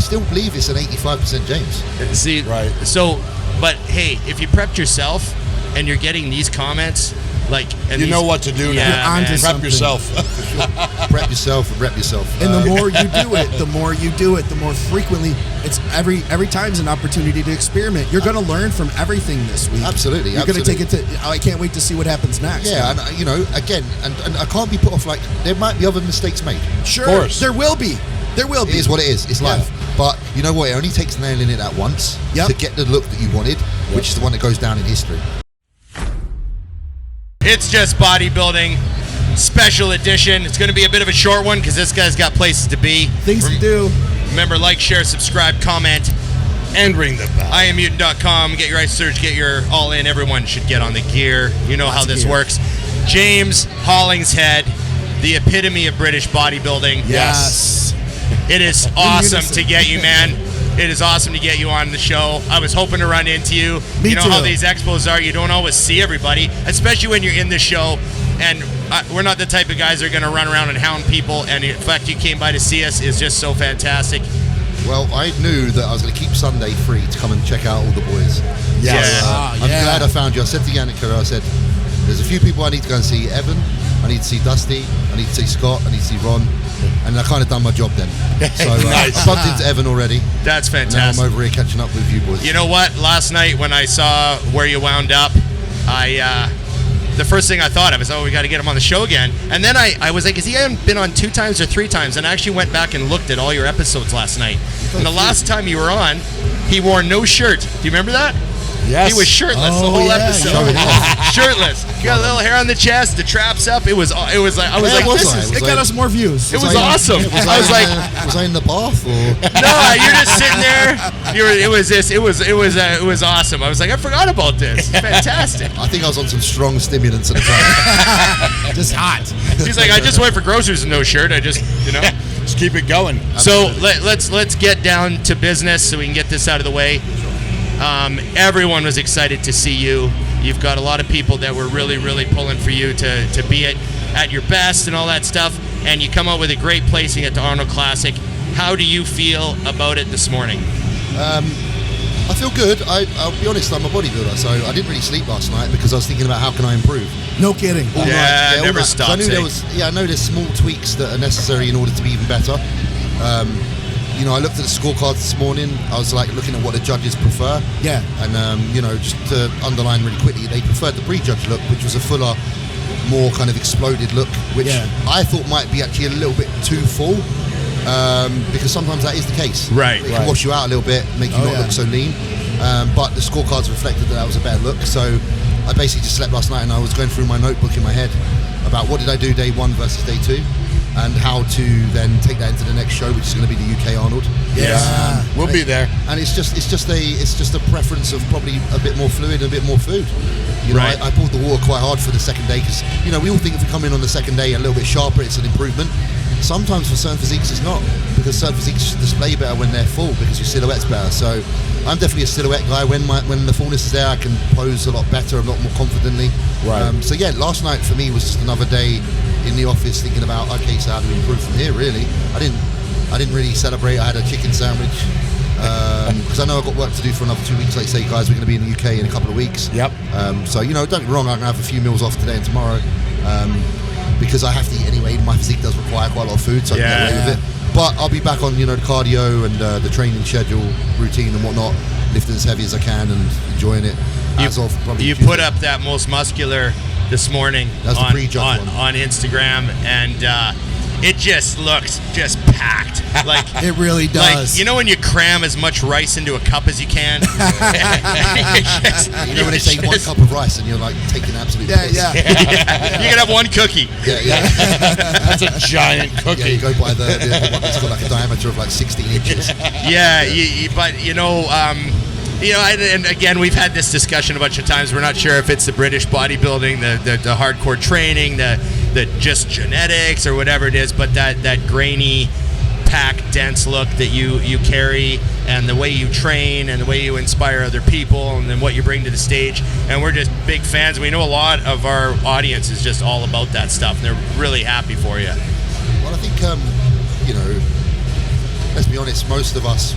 still believe it's an 85% James. See, Right. So, but hey, if you prepped yourself and you're getting these comments, like, and You these, know what to do now. Yeah, You're onto man. Prep something. yourself. Prep yourself and rep yourself. And the more you do it, the more you do it, the more frequently. It's every time's an opportunity to experiment. You're going to learn from everything this week. Absolutely, You're going to take it to. I can't wait to see what happens next. Yeah, and you know, again, and I can't be put off. Like, there might be other mistakes made. Sure. Of course. There will be. There will be. It is what it is. It's Yeah. life. But you know what? It only takes nailing it at once Yep. to get the look that you wanted, which is the one that goes down in history. It's Just Bodybuilding special edition. It's going to be a bit of a short one because this guy's got places to be. Things to do. Remember, like, share, subscribe, comment. And ring the bell. IamMutant.com. Get your ice surge. Get your all in. Everyone should get on the gear. You know how this gear. works. James Hollingshead, the epitome of British bodybuilding. Yes. It is awesome unison. to get you, man. It is awesome to get you on the show. I was hoping to run into you. Me You know too. how these expos are. You don't always see everybody, especially when you're in the show. And we're not the type of guys that are going to run around and hound people. And the fact you came by to see us is just so fantastic. Well, I knew that I was going to keep Sunday free to come and check out all the boys. Yes. I'm glad I found you. I said to Yannicka, I said, there's a few people I need to go and see. Evan, I need to see Dusty, I need to see Scott, I need to see Ron. And I kind of done my job then. So Nice. I bumped into Evan already. That's Now I'm fantastic. over here catching up with you boys. You know what? Last night when I saw where you wound up, the first thing I thought of is, oh, we got to get him on the show again. And then I was like, has he been on 2 times or 3 times? And I actually went back and looked at all your episodes last night. And the last time you were on, he wore no shirt. Do you remember that? Yes. He was shirtless the Oh, whole yeah, episode. showing off. Shirtless. Got a little hair on the chest, the traps up. It was like, I was Where like, was this I? is. It got us more views. It was awesome. Was I was like, was I in the bath or? no, you're just sitting there. It was awesome. I was like, I forgot about this. Fantastic. I think I was on some strong stimulants at the time. Just hot. He's like, I just went for groceries and no shirt. I just, Just keep it going. So let's get down to business so we can get this out of the way. Everyone was excited to see you. You've got a lot of people that were really, really pulling for you to be at your best and all that stuff. And you come out with a great placing at the Arnold Classic. How do you feel about it this morning? I feel good. I'll be honest, I'm a bodybuilder, so I didn't really sleep last night because I was thinking about how can I improve. No kidding. All Yeah, night. all never night. 'Cause stops, I knew eh? there was, I know there's small tweaks that are necessary in order to be even better. You know, I looked at the scorecards this morning. I was like looking at what the judges prefer. Yeah. And you know, just to underline really quickly, they preferred the pre-judge look, which was a fuller, more kind of exploded look, which I thought might be actually a little bit too full. Because sometimes that is the case. Right. It can wash you out a little bit, make you not look so lean. But the scorecards reflected that was a better look. So I basically just slept last night and I was going through my notebook in my head about what did I do day 1 versus day 2, and how to then take that into the next show, which is going to be the UK Arnold. Yes. We'll be there. And it's just a preference of probably a bit more fluid and a bit more food. You know, Right. I pulled the water quite hard for the second day because, you know, we all think if we come in on the second day a little bit sharper, it's an improvement. Sometimes for certain physiques it's not, because certain physiques display better when they're full because your silhouette's better. So I'm definitely a silhouette guy. When the fullness is there, I can pose a lot better, a lot more confidently. Right. So yeah, last night for me was just another day in the office thinking about, okay, so how do we improve from here? Really, I didn't really celebrate. I had a chicken sandwich because I know I've got work to do for another 2 weeks. Like say, guys, we're going to be in the UK in a couple of weeks. Yep. So you know, don't get me wrong, I can have a few meals off today and tomorrow. Because I have to eat anyway. My physique does require quite a lot of food, so I can get away with it. But I'll be back on, you know, the cardio and the training schedule, routine and whatnot, lifting as heavy as I can and enjoying it. You put up that most muscular this morning That's the pre-judge one. on Instagram, and it just looks just packed. Like It really does. Like, you know when you cram as much rice into a cup as you can? You know when they say 1 cup of rice and you're like taking absolute piss. yeah. You can have 1 cookie. Yeah. That's a giant cookie. Yeah, you go by the one that's got like a diameter of like 16 inches. Yeah, but you know, and again, we've had this discussion a bunch of times. We're not sure if it's the British bodybuilding, the hardcore training, the just genetics or whatever it is, but that grainy, packed, dense look that you carry, and the way you train, and the way you inspire other people, and then what you bring to the stage. And we're just big fans. We know a lot of our audience is just all about that stuff, and they're really happy for you. Well, I think, you know, let's be honest, most of us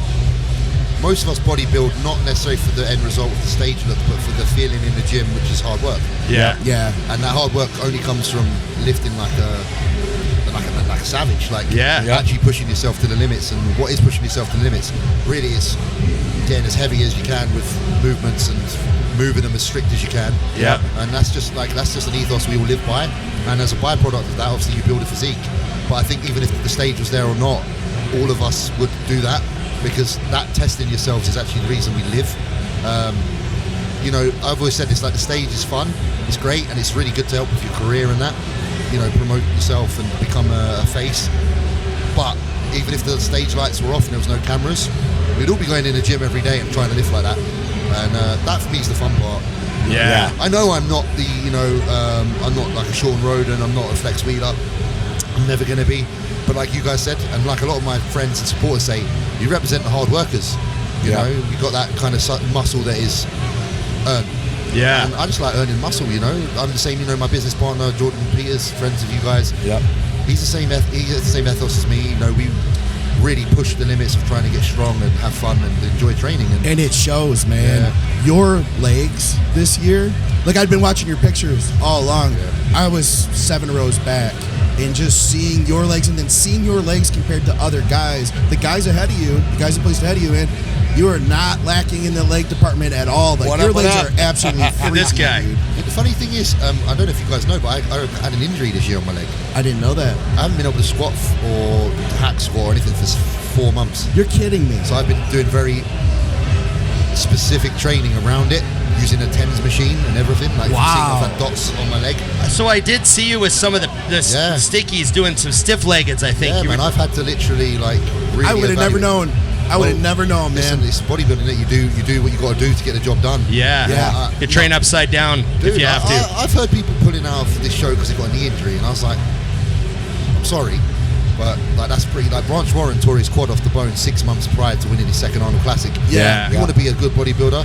bodybuild not necessarily for the end result of the stage look, but for the feeling in the gym, which is hard work. Yeah. And that hard work only comes from lifting like a savage, actually pushing yourself to the limits. And what is pushing yourself to the limits really is getting as heavy as you can with movements and moving them as strict as you can. Yeah. And that's just an ethos we all live by. And as a byproduct of that, obviously you build a physique. But I think even if the stage was there or not, all of us would do that, because that testing yourselves is actually the reason we live. I've always said this, like, the stage is fun, it's great, and it's really good to help with your career and that, promote yourself and become a face. But even if the stage lights were off and there was no cameras, we'd all be going in the gym every day and trying to lift like that. And that for me is the fun part. Yeah. I know I'm not I'm not like a Sean Roden, I'm not a Flex Wheeler, I'm never going to be. But like you guys said, and like a lot of my friends and supporters say, you represent the hard workers. You know, you've got that kind of muscle that is earned. Yeah. And I just like earning muscle, I'm the same, my business partner, Jordan Peters, friends of you guys. Yeah. He has the same ethos as me. We really push the limits of trying to get strong and have fun and enjoy training. And it shows, man. Your legs this year, like, I'd been watching your pictures all along. Yeah. I was 7 rows back. And just seeing your legs, and then seeing your legs compared to other guys, the guys ahead of you, the guys that placed ahead of you, and you are not lacking in the leg department at all. Like, your legs are absolutely freaking, this guy. dude. The funny thing is, I don't know if you guys know, but I had an injury this year on my leg. I didn't know that. I haven't been able to squat or hack squat or anything for 4 months. You're kidding me. So I've been doing very specific training around it, using a TENS machine and everything. Like, wow. I've had dots on my leg. So I did see you with some of the stickies doing some stiff leggeds, I think. Yeah, man, I've had to literally, like, really I would have never known. I would have never known, man. Listen, it's bodybuilding that you do what you got to do to get the job done. Yeah. You train upside down if you have to. I've heard people pulling out of this show because they got a knee injury, and I was like, I'm sorry, but like, that's pretty. Like, Branch Warren tore his quad off the bone 6 months prior to winning his second Arnold Classic. Yeah. You want to be a good bodybuilder.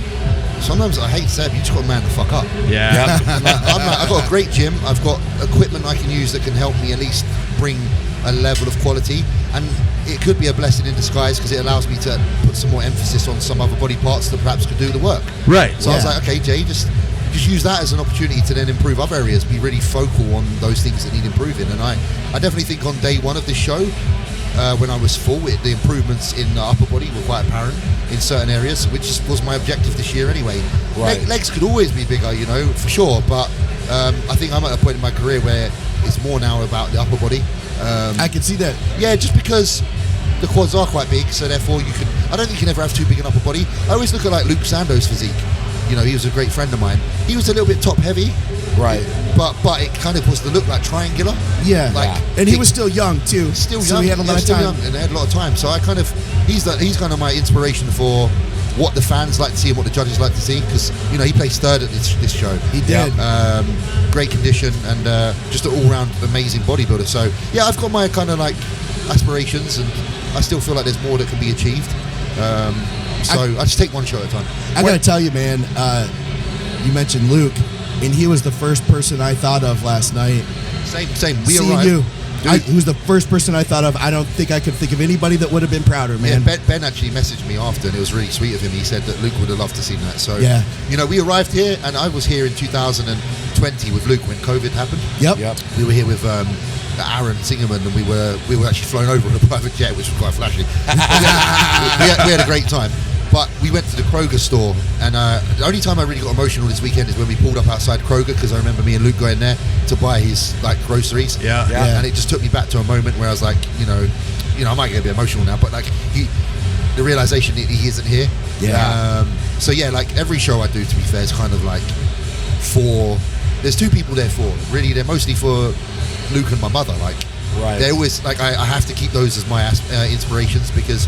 Sometimes I hate to say it, but you just got to man the fuck up. Yeah. I've got a great gym. I've got equipment I can use that can help me at least bring a level of quality, and it could be a blessing in disguise because it allows me to put some more emphasis on some other body parts that perhaps could do the work. Right. So I was like, okay, Jay, just use that as an opportunity to then improve other areas. Be really focal on those things that need improving. And I definitely think on day one of this show, when I was full, the improvements in the upper body were quite apparent in certain areas, which was my objective this year anyway. Right. Legs could always be bigger, for sure, but I think I'm at a point in my career where it's more now about the upper body. I can see that. Yeah, just because the quads are quite big, so therefore I don't think you can ever have too big an upper body. I always look at like Luke Sando's physique. He was a great friend of mine. He was a little bit top heavy. Right. But it kind of was the look like triangular. Yeah. And he was still young too. Still young. So he had a lot of time. Young, and they had a lot of time. So he's kind of my inspiration for what the fans like to see and what the judges like to see, because he placed third at this show. He did. Great condition and just an all-round amazing bodybuilder. So yeah, I've got my kind of like aspirations, and I still feel like there's more that can be achieved. So I just take one show at a time. I gotta tell you, man, you mentioned Luke, and he was the first person I thought of last night. Same. We Seeing arrived. you. He was the first person I thought of. I don't think I could think of anybody that would have been prouder, man. Yeah, Ben actually messaged me after, and it was really sweet of him. He said that Luke would have loved to see that. So, yeah. We arrived here, and I was here in 2020 with Luke when COVID happened. Yep. We were here with Aaron Singerman, and we were actually flown over in a private jet, which was quite flashy. we had a great time. But we went to the Kroger store, and the only time I really got emotional this weekend is when we pulled up outside Kroger, because I remember me and Luke going there to buy his like groceries. Yeah. And it just took me back to a moment where I was like, I might get a bit emotional now, but like the realization that he isn't here. Yeah. So yeah, like every show I do, to be fair, is kind of like there's two people there for. Really, they're mostly for Luke and my mother. Like, right. They always like I have to keep those as my inspirations, because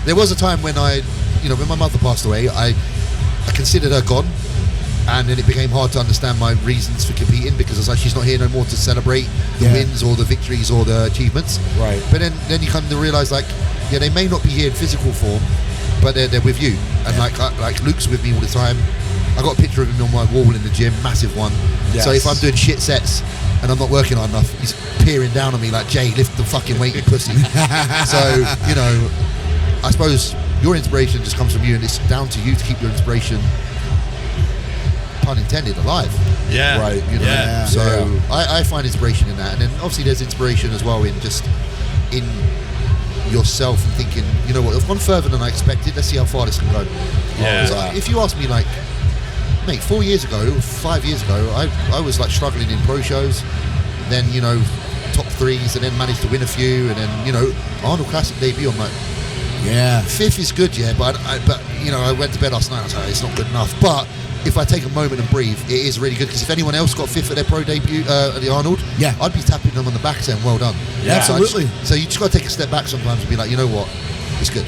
there was a time when when my mother passed away, I considered her gone, and then it became hard to understand my reasons for competing, because it's like she's not here no more to celebrate the wins or the victories or the achievements. Right. But then you come to realise, like, yeah, they may not be here in physical form, but they're with you. And like Luke's with me all the time. I got a picture of him on my wall in the gym, massive one. Yes. So if I'm doing shit sets and I'm not working hard enough, he's peering down on me like, Jay, lift the fucking weight, you pussy. So, I suppose your inspiration just comes from you, and it's down to you to keep your inspiration, pun intended, alive. Yeah. Right. You know? Yeah. So I find inspiration in that, and then obviously there's inspiration as well in just in yourself and thinking, you know what, I've gone further than I expected. Let's see how far this can go. Yeah. So if you ask me, like, mate, 5 years ago, I was like struggling in pro shows, then top threes, and then managed to win a few, and then Arnold Classic debut. I'm like, Yeah. fifth is good, yeah, but I went to bed last night. I was like, it's not good enough. But if I take a moment and breathe, it is really good, because if anyone else got fifth at their pro debut at the Arnold, Yeah. I'd be tapping them on the back saying, well done. Yeah. Absolutely. So you just got to take a step back sometimes and be like, you know what, it's good.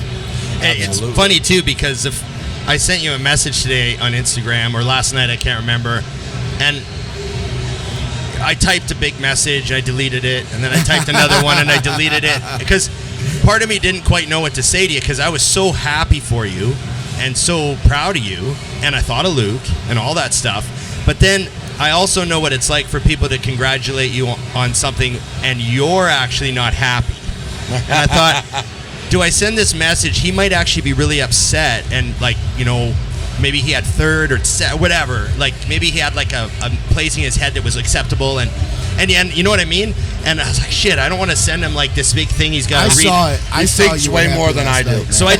It's funny too, because if I sent you a message today on Instagram, or last night, I can't remember, and I typed a big message, I deleted it, and then I typed another one and I deleted it, because part of me didn't quite know what to say to you, because I was so happy for you and so proud of you, and I thought of Luke and all that stuff. But then I also know what it's like for people to congratulate you on something and you're actually not happy. And I thought, do I send this message? He might actually be really upset, and maybe he had third or whatever. Like maybe he had like a place in his head that was acceptable, and you know what I mean? And I was like, shit, I don't want to send him like this big thing he's got to read. Saw it. He saw thinks you way were more happy than last I do. night, So man.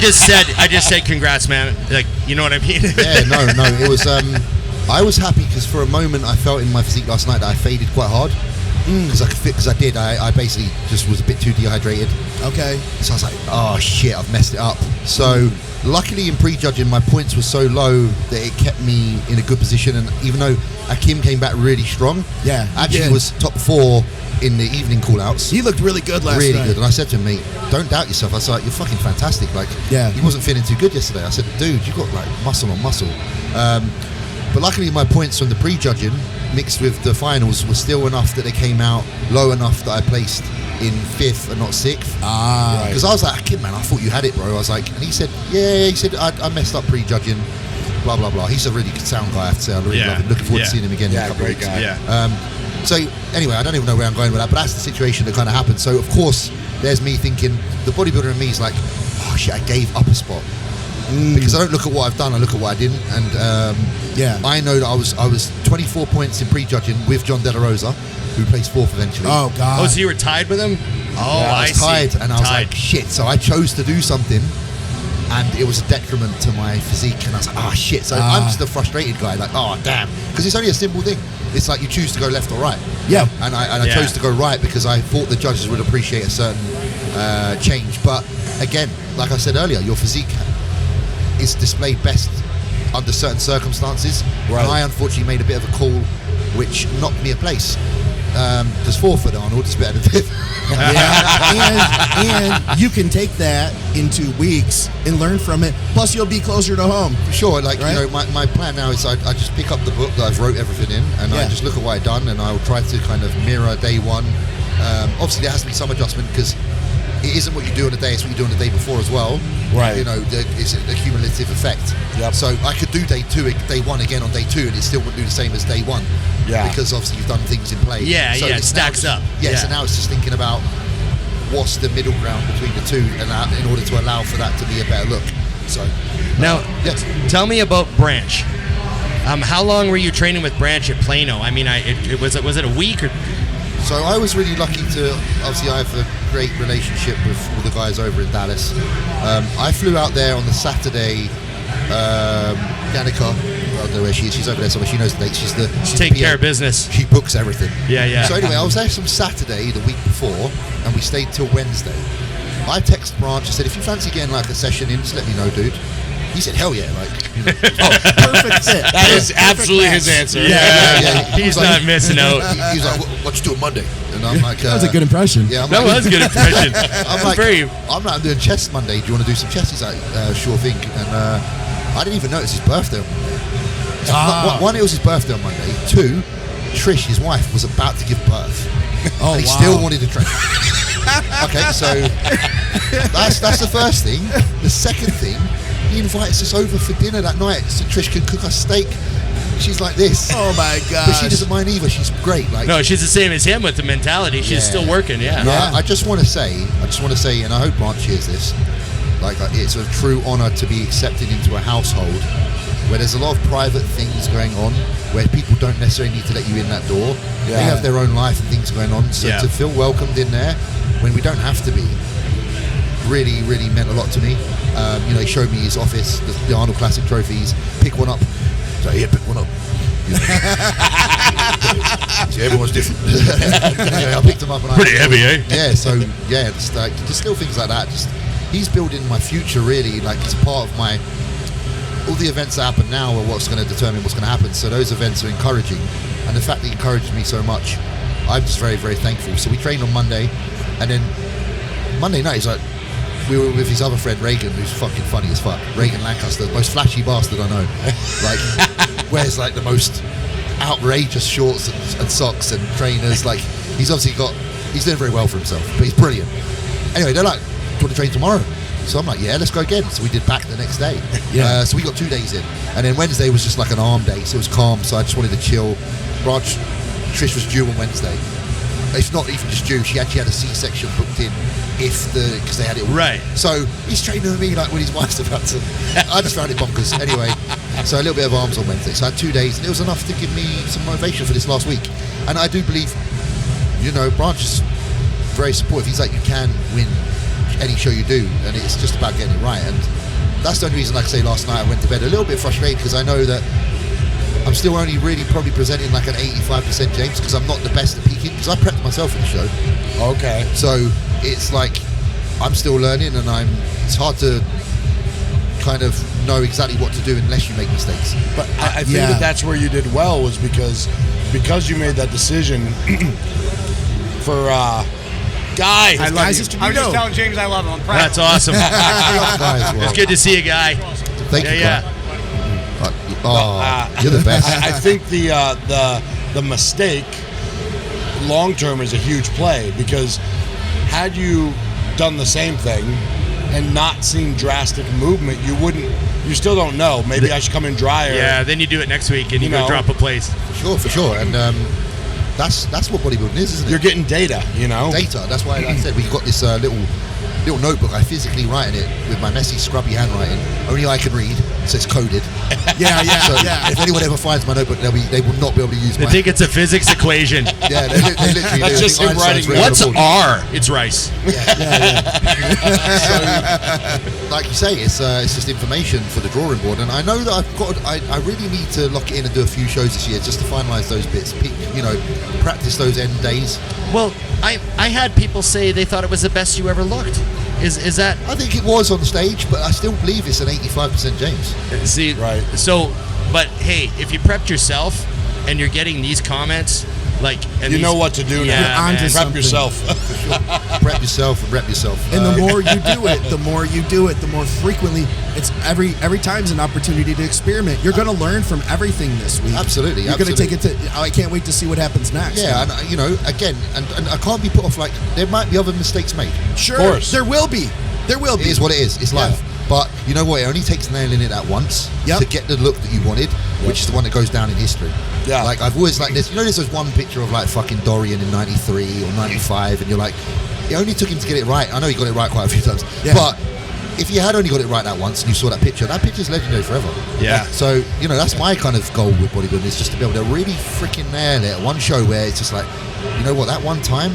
I just said congrats, man. Like, you know what I mean? Yeah, no, it was. I was happy because for a moment I felt in my physique last night that I faded quite hard. Because I basically just was a bit too dehydrated. Okay. So I was like, oh shit, I've messed it up. So luckily in prejudging, my points were so low that it kept me in a good position. And even though Akim came back really strong, Yeah, he actually did. was top 4 in the evening call-outs. He looked really good last Really night. good. And I said to him, mate, don't doubt yourself. I was like, you're fucking fantastic. Like, Yeah. he wasn't feeling too good yesterday. I said, dude, you got like muscle on muscle. But luckily my points from the prejudging mixed with the finals were still enough that they came out low enough that I placed in 5th and not 6th. Ah. Because I was like, kid, man, I thought you had it, bro. I was like, and he said, I messed up prejudging, blah, blah, blah. He's a really good sound guy, I have to say. I really love him. Looking forward to seeing him again in a couple of great weeks. guy. Yeah. So anyway, I don't even know where I'm going with that, but that's the situation that kind of happened. So of course, there's me thinking, the bodybuilder in me is like, oh shit, I gave up a spot. Because I don't look at what I've done, I look at what I didn't. And I know that I was 24 points in prejudging with John De La Rosa, who placed 4th eventually. Oh God. Oh, so you were tied with him? Oh, I was tied, see. and I was like, shit. So I chose to do something, and it was a detriment to my physique, and I was like, oh shit. So I'm just a frustrated guy, like, oh damn, because it's only a simple thing. It's like you choose to go left or right. Yeah. And I chose to go right because I thought the judges would appreciate a certain change. But again, like I said earlier, your physique is displayed best under certain circumstances. Right. And I unfortunately made a bit of a call which knocked me a place. Because 4th at Arnold is better than 5th. and you can take that in 2 weeks and learn from it. Plus, you'll be closer to home. Sure, like, Right? my plan now is I just pick up the book that I've wrote everything in, and I just look at what I've done, and I'll try to kind of mirror day one. Obviously, there has to be some adjustment because it isn't what you do on a day, it's what you do on the day before as well. Right. It's a cumulative effect. Yep. So I could do day 1 again on day 2, and it still wouldn't do the same as day 1. Yeah. Because obviously you've done things in play. Yeah, so it it's stacks now, up. Yeah, so Yeah. now it's just thinking about what's the middle ground between the two, and in order to allow for that to be a better look. So Now, yeah. tell me about Branch. How long were you training with Branch at Plano? I mean, was it a week or? So I was really lucky to, obviously I have a great relationship with all the guys over in Dallas. I flew out there on the Saturday. Danica, I don't know where she is, she's over there somewhere, she knows the dates. She's Taking the care PA. of business. She books everything. Yeah. So anyway, I was there some Saturday the week before, and we stayed till Wednesday. I texted Branch, I said, if you fancy getting like a session in, just let me know, dude. He said, hell yeah, like, Perfect fit. That is absolutely his answer. yeah. He's not missing out. He was like, what you doing Monday? And I'm like, That was a good impression. Yeah, I'm That like, was a good impression. I'm like, Very. I'm doing chest Monday. Do you want to do some chest? He's like, sure thing. And I didn't even notice his birthday on Monday. One, it was his birthday on Monday. 2, Trish, his wife, was about to give birth. Oh, and he wow. still wanted to train. Okay, so that's the first thing. The second thing, he invites us over for dinner that night so Trish can cook us steak. She's like this. Oh my God. But she doesn't mind either. She's great. Like, No, she's the same as him with the mentality. She's still working. Yeah. I just want to say, and I hope Branch hears this, Like it's a true honor to be accepted into a household where there's a lot of private things going on, where people don't necessarily need to let you in that door. Yeah. They have their own life and things going on. So to feel welcomed in there when we don't have to be, really, really meant a lot to me. You know, he showed me his office, the Arnold Classic trophies. Pick one up. So yeah, pick one up. See, everyone's different. I picked him up and Pretty heavy, eh? Yeah. So yeah, just little things like that. Just he's building my future really. Like it's part of my. All the events that happen now are what's going to determine what's going to happen. So those events are encouraging, and the fact that he encouraged me so much, I'm just very, very thankful. So we trained on Monday, and then Monday night he's like, we were with his other friend Reagan, who's fucking funny as fuck. Reagan Lancaster, the most flashy bastard I know. Like wears like the most outrageous shorts and socks and trainers. Like he's doing very well for himself, but he's brilliant. Anyway, they're like, do you want to train tomorrow? So I'm like, yeah, let's go again. So we did back the next day. So we got 2 days in. And then Wednesday was just like an arm day. So it was calm. So I just wanted to chill. Trish was due on Wednesday. It's not even just due. She actually had a C-section booked in because they had it all. Right. So he's training with me like when his wife's about to. I just found it bonkers. Anyway, so a little bit of arms on Wednesday. So I had 2 days. And it was enough to give me some motivation for this last week. And I do believe, you know, Branch is very supportive. He's like, you can win any show you do, and it's just about getting it right. And that's the only reason, like I say, last night I went to bed a little bit frustrated because I know that I'm still only really probably presenting like an 85% James because I'm not the best at peaking because I prepped myself for the show. Okay. So it's like I'm still learning, and it's hard to kind of know exactly what to do unless you make mistakes. But I think that's where you did well was because you made that decision for Guy. I love you. I was just telling James I love him. I'm proud. That's awesome. It's good to see you, Guy. Thank you. You're the best. I think the mistake long term is a huge play because had you done the same thing and not seen drastic movement, you still don't know. Maybe I should come in drier. Yeah, then you do it next week and you go drop a place. For sure. And that's what bodybuilding is, isn't it? You're getting data, you know? Data. That's why I said we've got this little notebook. I physically write in it with my messy, scrubby handwriting. Only I can read, so it's coded. If anyone ever finds my notebook, they will not be able to use They think it's a physics equation. Yeah, they literally That's just him writing. What's R? It's rice. So, like you say, it's just information for the drawing board, and I know that I really need to lock it in and do a few shows this year just to finalise those bits. You know, practice those end days. Well, I had people say they thought it was the best you ever looked. Is that? I think it was on stage, but I still believe it's an 85% James. See, right. So, but hey, if you prepped yourself and you're getting these comments, you know what to do now. Prep yourself. Prep yourself and rep yourself. And the more you do it, the more frequently it's every time's an opportunity to experiment. You're going to learn from everything this week. Absolutely. You're going to take it to. I can't wait to see what happens next. Yeah, and you know, again, and I can't be put off. Like there might be other mistakes made. Sure, of course. There will be. It is what it is. It's life. But you know what? It only takes nailing it at once to get the look that you wanted, which is the one that goes down in history. Yeah. Like I've always like this. You know, there's one picture of like fucking Dorian in '93 or '95, and you're like, it only took him to get it right. I know he got it right quite a few times, but if you had only got it right that once and you saw that picture's legendary forever. Yeah. So you know, that's my kind of goal with bodybuilding is just to be able to really freaking nail it at one show where it's just like, you know what, that one time.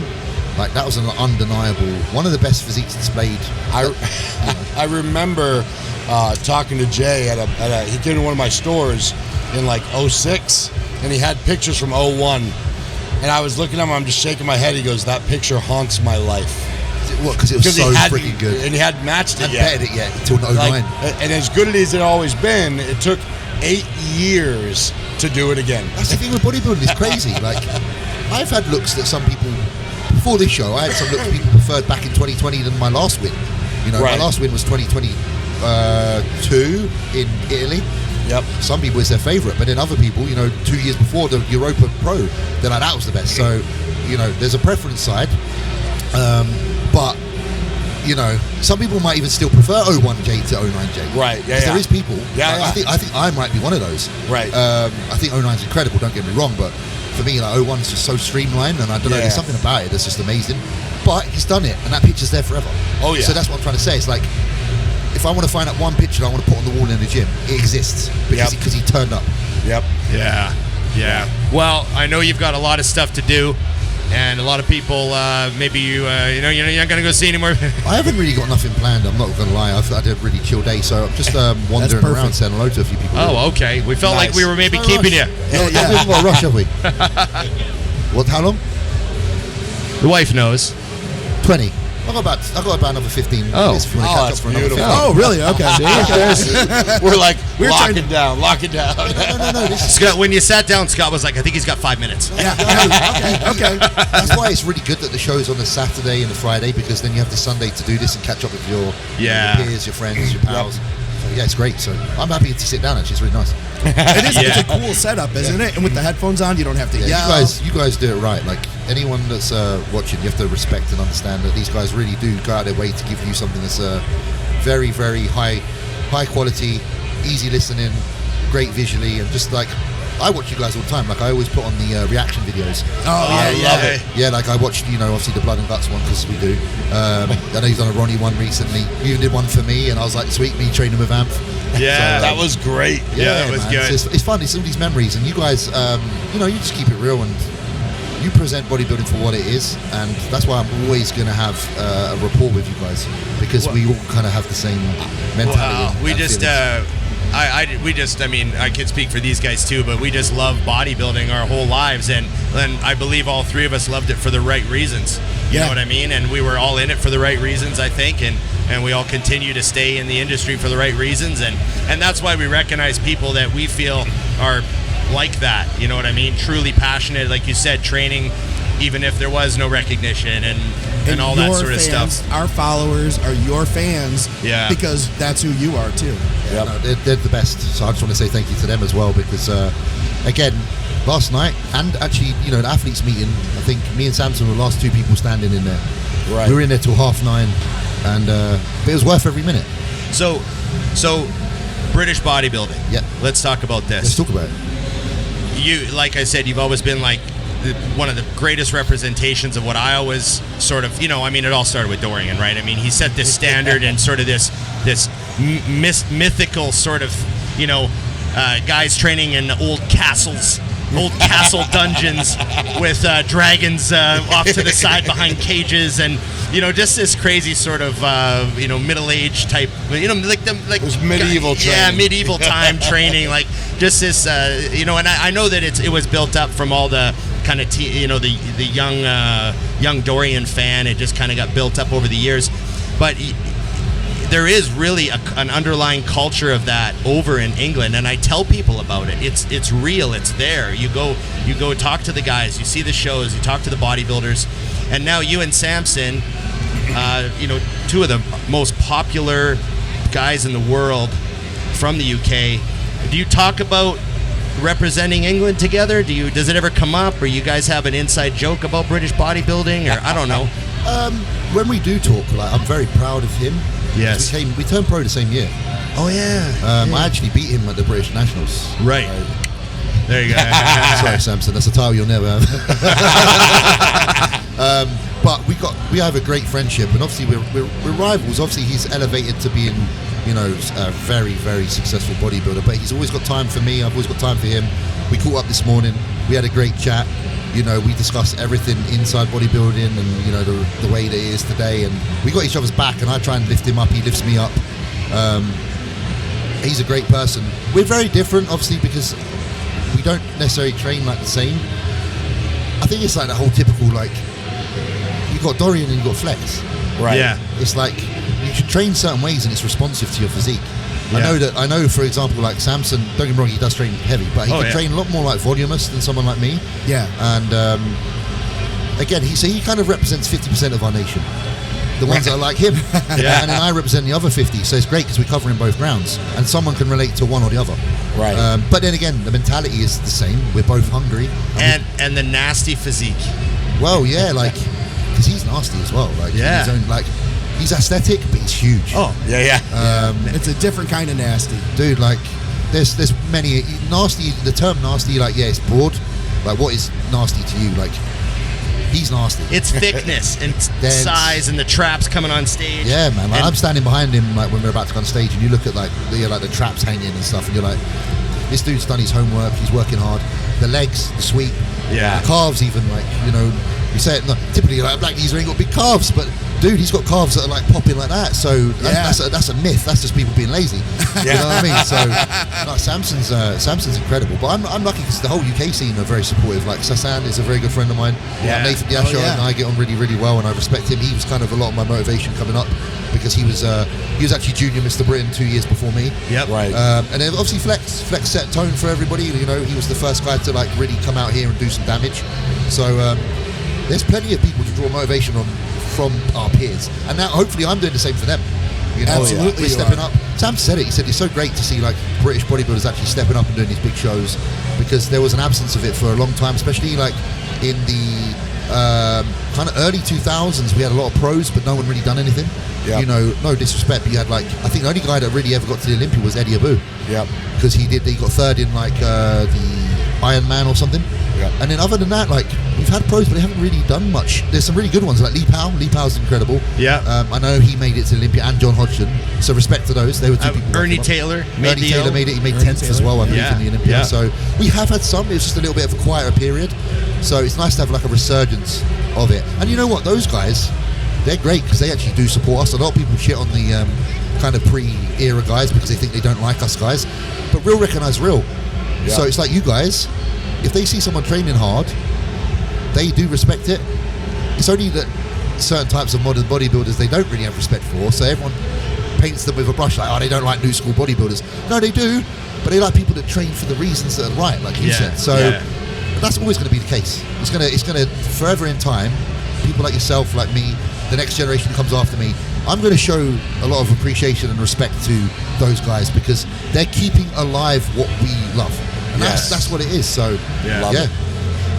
Like that was an undeniable, one of the best physiques displayed. I remember talking to Jay he came to one of my stores in like 06 and he had pictures from 01 and I was looking at him, I'm just shaking my head. He goes, that picture haunts my life. What? Because it was so freaking good. And he hadn't matched it yet. Bettered it yet until 09. And as good as it always been, it took 8 years to do it again. That's the thing with bodybuilding, it's crazy. Like I've had looks that some people before this show, I had some looks people preferred back in 2020 than my last win. You know, my last win was 2022 in Italy. Yep. Some people it's their favourite, but then other people, you know, 2 years before the Europa Pro, they're like, that was the best. So, you know, there's a preference side. But, you know, some people might even still prefer 01J to 09J. Right, There is people. I think I might be one of those. Right. I think 09's incredible, don't get me wrong, but for me, like 01's just so streamlined, and I don't know, there's something about it that's just amazing. But he's done it, and that picture's there forever. Oh yeah. So that's what I'm trying to say. It's like if I want to find out one picture I want to put on the wall in the gym, it exists because he turned up. Yep. Yeah. Well, I know you've got a lot of stuff to do, and a lot of people. Maybe you're not gonna go see anymore. I haven't really got nothing planned. I'm not gonna lie. I had a really chill day, so I'm just wandering around saying hello to a few people. Oh, okay. We felt like we were maybe keeping you. We haven't got a rush, have we? What? How long? The wife knows. 20. I got about another 15 minutes if you want to catch up for another 15. Oh, really? Okay. We're like, lock it down. No. Scott, when you sat down, Scott was like, I think he's got 5 minutes. Yeah. Okay. That's why it's really good that the show's on the Saturday and the Friday, because then you have the Sunday to do this and catch up with your peers, your friends, your pals. So yeah, it's great. So I'm happy to sit down. Actually, it's really nice. It is. It's a cool setup, isn't it? And with the headphones on, you don't have to yell. You guys do it right. Like anyone that's watching, you have to respect and understand that these guys really do go out their way to give you something that's very, very high quality, easy listening, great visually, and just like I watch you guys all the time. Like I always put on the reaction videos. I love it. Yeah, like I watched, obviously the Blood and Guts one because we do. I know you've done a Ronnie one recently. You even did one for me, and I was like, sweet, me training with Amp. Yeah, so, that was great. Yeah, that was man, good. It's fun. It's some of these memories, and you guys, you just keep it real and you present bodybuilding for what it is, and that's why I'm always going to have a rapport with you guys because we all kind of have the same mentality. Wow. I can speak for these guys too, but we just love bodybuilding our whole lives, and I believe all three of us loved it for the right reasons. You know what I mean? And we were all in it for the right reasons, I think, and we all continue to stay in the industry for the right reasons, and that's why we recognize people that we feel are like that, you know what I mean? Truly passionate, like you said, training even if there was no recognition and all that sort of stuff. Our followers are your fans because that's who you are too. Yeah, no, they're the best. So I just want to say thank you to them as well because, again, last night and actually, the athletes meeting, I think me and Samson were the last two people standing in there. Right. We were in there till 9:30, and but it was worth every minute. So British bodybuilding. Yeah. Let's talk about this. Let's talk about it. You, like I said, you've always been like one of the greatest representations of what I always sort of, it all started with Dorian, right? I mean, he set this standard and sort of this mythical sort of, guys training in old castle dungeons with dragons off to the side behind cages, and just this crazy sort of middle-aged type, it was medieval training. Yeah, medieval time training, like just this and I know that it was built up from all the kind of the young Dorian fan. It just kind of got built up over the years, but there is really an underlying culture of that over in England, and I tell people about it. It's real. It's there. You go talk to the guys. You see the shows. You talk to the bodybuilders, and now you and Samson, two of the most popular guys in the world from the UK. Do you talk about representing England together? Does it ever come up, or you guys have an inside joke about British bodybuilding, or I don't know? When we do talk, I'm very proud of him. Yes. We turned pro the same year. Oh yeah. I actually beat him at the British Nationals. Right. There you go. Sorry, Samson. That's a title you'll never have. But we have a great friendship, and obviously we're rivals. Obviously, he's elevated to being, a very, very successful bodybuilder. But he's always got time for me. I've always got time for him. We caught up this morning. We had a great chat. We discussed everything inside bodybuilding and, the way that it is today. And we got each other's back, and I try and lift him up. He lifts me up. He's a great person. We're very different, obviously, because we don't necessarily train like the same. I think it's like the whole typical, you've got Dorian and you've got Flex. Right. Yeah. It's like you should train certain ways and it's responsive to your physique. Yeah. I know, for example, like Samson, don't get me wrong, he does train heavy, but he can train a lot more like voluminous than someone like me. Yeah. And again, he kind of represents 50% of our nation. The ones that are like him. Yeah. And then I represent the other 50. So it's great because we're covering both grounds. And someone can relate to one or the other. Right. But then again, the mentality is the same. We're both hungry. And the nasty physique. Well, yeah, because he's nasty as well. Yeah. His own, he's aesthetic, but he's huge. Oh, yeah. It's a different kind of nasty. Dude, there's many nasty. The term nasty, it's broad. What is nasty to you? he's nasty. It's thickness and size and the traps coming on stage. Yeah, man. Like, I'm standing behind him like when we're about to go on stage, and you look at like the traps hanging and stuff, and you're like, this dude's done his homework. He's working hard. The legs, the sweep, the calves, even like you say it. No, typically, like a black geezer ain't got big calves, but dude, he's got calves that are like popping like that. So that's a myth. That's just people being lazy. You know what I mean? So like, Samson's incredible. But I'm lucky because the whole UK scene are very supportive. Like Sasan is a very good friend of mine. Yeah. Nathan Yasho and I get on really, really well, and I respect him. He was kind of a lot of my motivation coming up because he was actually junior Mr. Britain 2 years before me. Yep. Right. And then obviously Flex set tone for everybody. You know, he was the first guy to like really come out here and do some damage. So there's plenty of people to draw motivation on from our peers, and now hopefully I'm doing the same for them. You know, Absolutely, we're stepping up. Sam said it. He said it's so great to see like British bodybuilders actually stepping up and doing these big shows, because there was an absence of it for a long time, especially like in the kind of early 2000s. We had a lot of pros, but no one really done anything. Yep. You know, no disrespect, but you had like, I think the only guy that really ever got to the Olympia was Eddie Abu. Yep. Because he got third in like the Iron Man or something. Yep. And then other than that, like, we've had pros, but they haven't really done much. There's some really good ones, like Lee Powell. Lee Powell's incredible. Yeah. I know he made it to Olympia, and John Hodgson. So respect to those. They were two people. Ernie Taylor made Ernie Taylor made it. He made 10th as well, I believe, in the Olympia. Yeah. So we have had some. It was just a little bit of a quieter period. So it's nice to have like a resurgence of it. And you know what? Those guys, they're great because they actually do support us. A lot of people shit on the kind of pre-era guys because they think they don't like us guys. But real recognize real. Yeah. So it's like you guys, if they see someone training hard, they do respect it. It's only that certain types of modern bodybuilders they don't really have respect for, so everyone paints them with a brush like, oh, they don't like new school bodybuilders. No, they do, but they like people that train for the reasons that are right, like you said. So that's always going to be the case. It's going to forever in time, people like yourself, like me, the next generation that comes after me, I'm going to show a lot of appreciation and respect to those guys because they're keeping alive what we love. And that's what it is. So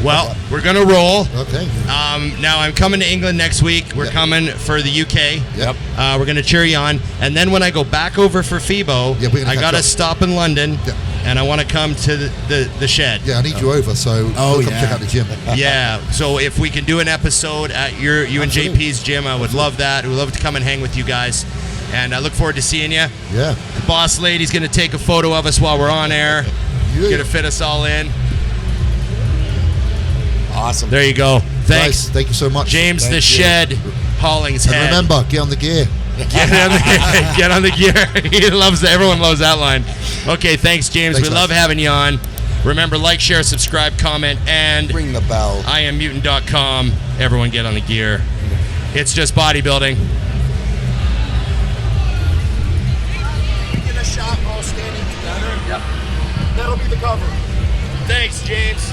Well, we're gonna roll. Okay. Now I'm coming to England next week. We're coming for the UK. Yep. We're gonna cheer you on, and then when I go back over for FIBO, I gotta stop in London, and I want to come to the shed. Yeah, I need you over, so come check out the gym. Yeah. So if we can do an episode at you and JP's gym, I would love that. We'd love to come and hang with you guys. And I look forward to seeing you. Yeah. The boss lady's going to take a photo of us while we're on air. Going to fit us all in. Awesome. There you go. Thanks. Guys, thank you so much. James the Shed, Hollingshead. And remember, get on the gear. Get on the gear. Everyone loves that line. Okay, thanks, James. Thanks, we love having you on. Remember, like, share, subscribe, comment, and ring the bell. IamMutant.com. Everyone get on the gear. It's just bodybuilding. Get a shot all standing together. Yep. That'll be the cover. Thanks, James.